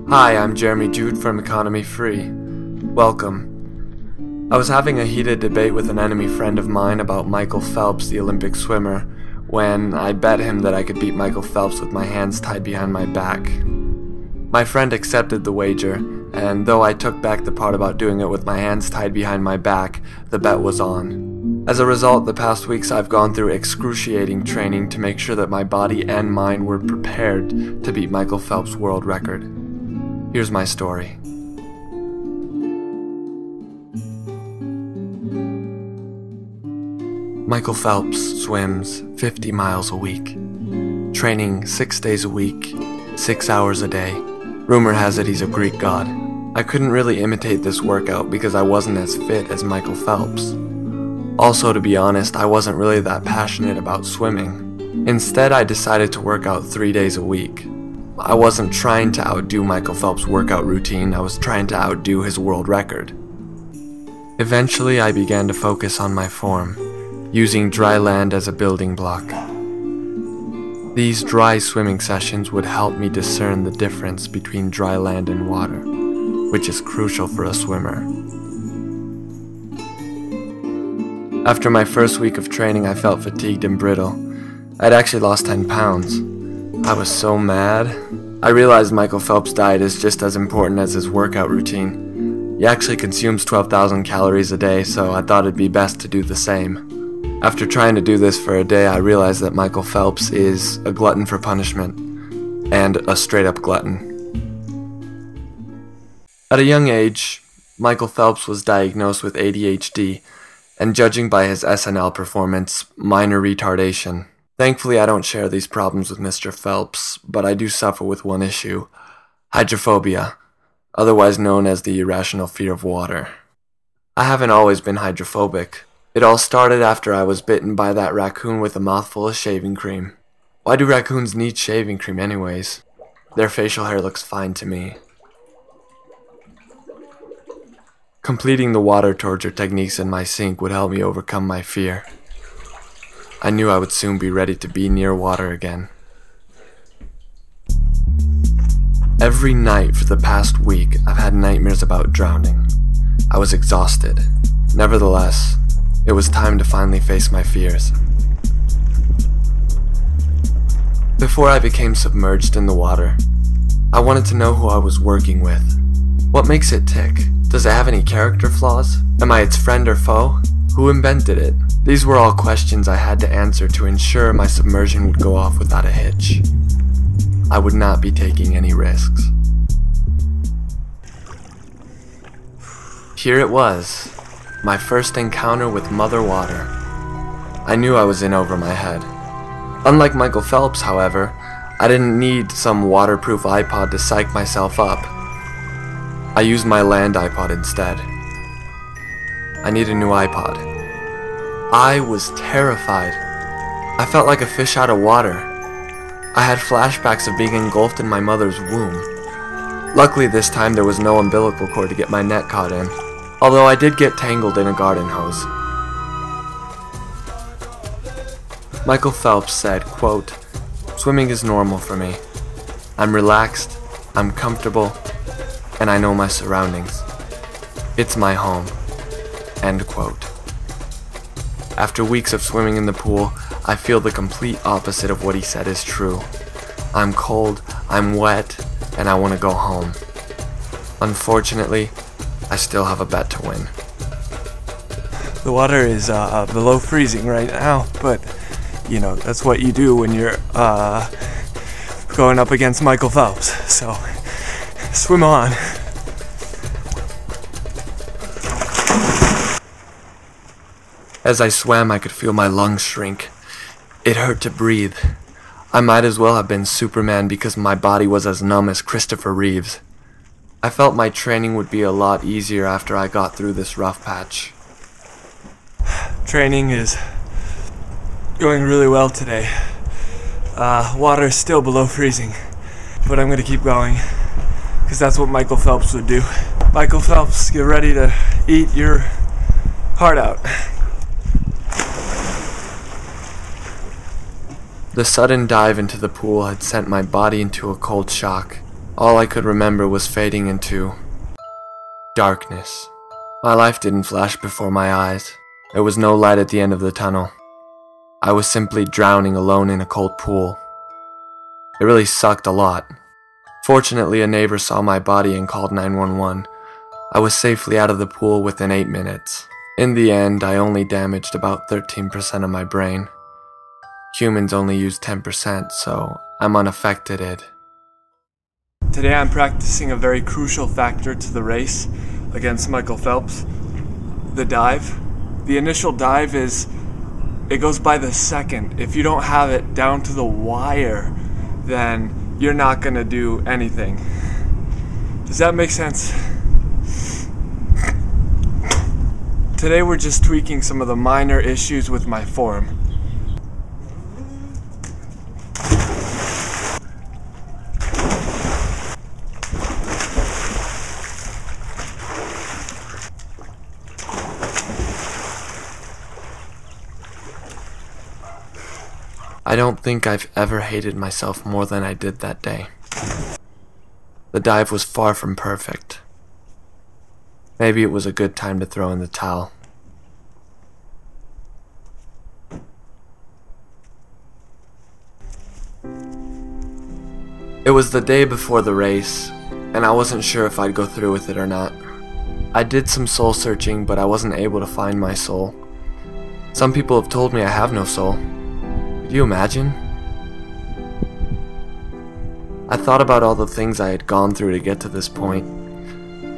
Hi, I'm Jeremy Jude from EconomyFree. Welcome. I was having a heated debate with an enemy friend of mine about Michael Phelps, the Olympic swimmer, when I bet him that I could beat Michael Phelps with my hands tied behind my back. My friend accepted the wager, and though I took back the part about doing it with my hands tied behind my back, the bet was on. As a result, the past weeks I've gone through excruciating training to make sure that my body and mind were prepared to beat Michael Phelps' world record. Here's my story. Michael Phelps swims 50 miles a week, training 6 days a week, 6 hours a day. Rumor has it he's a Greek god. I couldn't really imitate this workout because I wasn't as fit as Michael Phelps. Also, to be honest, I wasn't really that passionate about swimming. Instead, I decided to work out 3 days a week. I wasn't trying to outdo Michael Phelps' workout routine, I was trying to outdo his world record. Eventually, I began to focus on my form, using dry land as a building block. These dry swimming sessions would help me discern the difference between dry land and water, which is crucial for a swimmer. After my first week of training, I felt fatigued and brittle. I'd actually lost 10 pounds. I was so mad. I realized Michael Phelps' diet is just as important as his workout routine. He actually consumes 12,000 calories a day, so I thought it'd be best to do the same. After trying to do this for a day, I realized that Michael Phelps is a glutton for punishment, and a straight-up glutton. At a young age, Michael Phelps was diagnosed with ADHD, and judging by his SNL performance, minor retardation. Thankfully, I don't share these problems with Mr. Phelps, but I do suffer with one issue: hydrophobia, otherwise known as the irrational fear of water. I haven't always been hydrophobic. It all started after I was bitten by that raccoon with a mouthful of shaving cream. Why do raccoons need shaving cream anyways? Their facial hair looks fine to me. Completing the water torture techniques in my sink would help me overcome my fear. I knew I would soon be ready to be near water again. Every night for the past week, I've had nightmares about drowning. I was exhausted. Nevertheless, it was time to finally face my fears. Before I became submerged in the water, I wanted to know who I was working with. What makes it tick? Does it have any character flaws? Am I its friend or foe? Who invented it? These were all questions I had to answer to ensure my submersion would go off without a hitch. I would not be taking any risks. Here it was, my first encounter with Mother Water. I knew I was in over my head. Unlike Michael Phelps, however, I didn't need some waterproof iPod to psych myself up. I used my land iPod instead. I need a new iPod. I was terrified. I felt like a fish out of water. I had flashbacks of being engulfed in my mother's womb. Luckily this time there was no umbilical cord to get my neck caught in, although I did get tangled in a garden hose. Michael Phelps said, quote, "Swimming is normal for me. I'm relaxed, I'm comfortable, and I know my surroundings. It's my home." End quote. After weeks of swimming in the pool, I feel the complete opposite of what he said is true. I'm cold, I'm wet, and I want to go home. Unfortunately, I still have a bet to win. The water is below freezing right now, but you know, that's what you do when you're going up against Michael Phelps. So, swim on. As I swam, I could feel my lungs shrink. It hurt to breathe. I might as well have been Superman because my body was as numb as Christopher Reeves. I felt my training would be a lot easier after I got through this rough patch. Training is going really well today. Water is still below freezing, but I'm gonna keep going because that's what Michael Phelps would do. Michael Phelps, get ready to eat your heart out. The sudden dive into the pool had sent my body into a cold shock. All I could remember was fading into darkness. My life didn't flash before my eyes. There was no light at the end of the tunnel. I was simply drowning alone in a cold pool. It really sucked a lot. Fortunately, a neighbor saw my body and called 911. I was safely out of the pool within 8 minutes. In the end, I only damaged about 13% of my brain. Humans only use 10%, so I'm unaffected. Today I'm practicing a very crucial factor to the race against Michael Phelps, the dive. The initial dive it goes by the second. If you don't have it down to the wire, then you're not gonna do anything. Does that make sense? Today we're just tweaking some of the minor issues with my form. I don't think I've ever hated myself more than I did that day. The dive was far from perfect. Maybe it was a good time to throw in the towel. It was the day before the race, and I wasn't sure if I'd go through with it or not. I did some soul searching, but I wasn't able to find my soul. Some people have told me I have no soul. Could you imagine? I thought about all the things I had gone through to get to this point.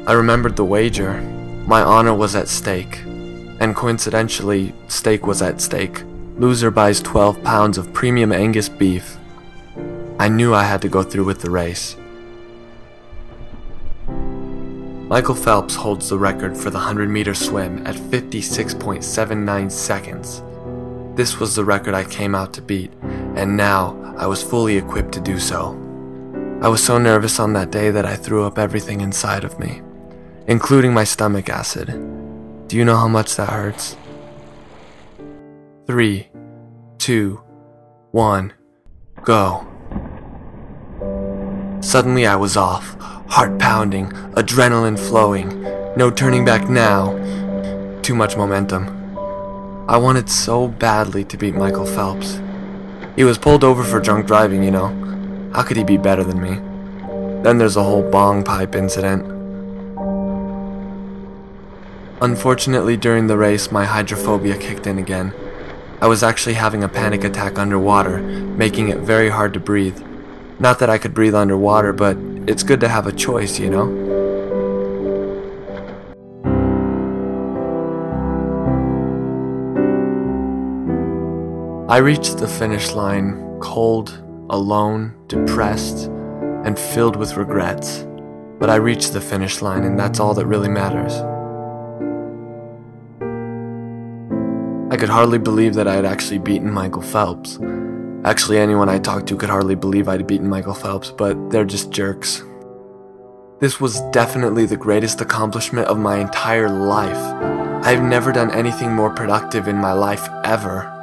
I remembered the wager. My honor was at stake. And coincidentally, steak was at stake. Loser buys 12 pounds of premium Angus beef. I knew I had to go through with the race. Michael Phelps holds the record for the 100-meter swim at 56.79 seconds. This was the record I came out to beat, and now I was fully equipped to do so. I was so nervous on that day that I threw up everything inside of me, including my stomach acid. Do you know how much that hurts? 3, 2, 1, go. Suddenly I was off, heart pounding, adrenaline flowing, no turning back now. Too much momentum. I wanted so badly to beat Michael Phelps. He was pulled over for drunk driving, you know. How could he be better than me? Then there's the whole bong pipe incident. Unfortunately, during the race, my hydrophobia kicked in again. I was actually having a panic attack underwater, making it very hard to breathe. Not that I could breathe underwater, but it's good to have a choice, you know? I reached the finish line cold, alone, depressed, and filled with regrets. But I reached the finish line, and that's all that really matters. I could hardly believe that I had actually beaten Michael Phelps. Actually, anyone I talked to could hardly believe I'd beaten Michael Phelps, but they're just jerks. This was definitely the greatest accomplishment of my entire life. I've never done anything more productive in my life ever.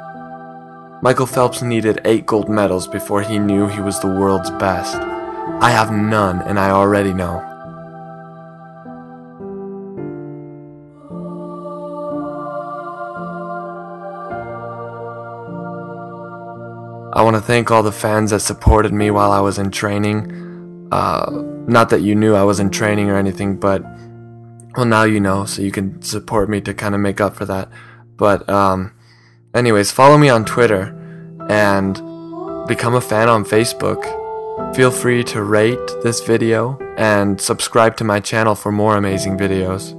Michael Phelps needed 8 gold medals before he knew he was the world's best. I have none, and I already know. I want to thank all the fans that supported me while I was in training. Not that you knew I was in training or anything, but, well, now you know, so you can support me to kind of make up for that. But, anyways, follow me on Twitter and become a fan on Facebook. Feel free to rate this video and subscribe to my channel for more amazing videos.